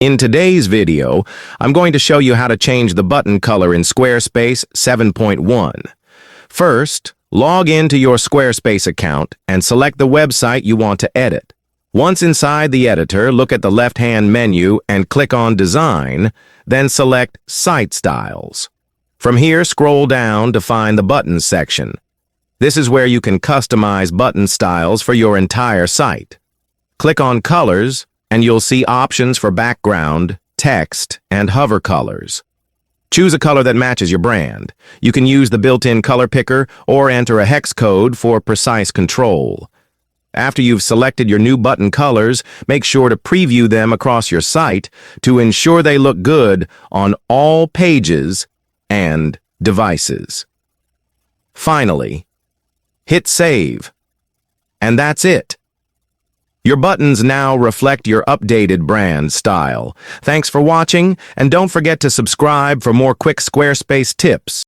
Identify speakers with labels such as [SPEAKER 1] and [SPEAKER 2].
[SPEAKER 1] In today's video, I'm going to show you how to change the button color in Squarespace 7.1. First, log into your Squarespace account and select the website you want to edit. Once inside the editor, look at the left-hand menu and click on Design, then select Site Styles. From here, scroll down to find the Buttons section. This is where you can customize button styles for your entire site. Click on Colors, and you'll see options for background, text, and hover colors. Choose a color that matches your brand. You can use the built-in color picker or enter a hex code for precise control. After you've selected your new button colors, make sure to preview them across your site to ensure they look good on all pages and devices. Finally, hit Save. And that's it. Your buttons now reflect your updated brand style. Thanks for watching, and don't forget to subscribe for more quick Squarespace tips.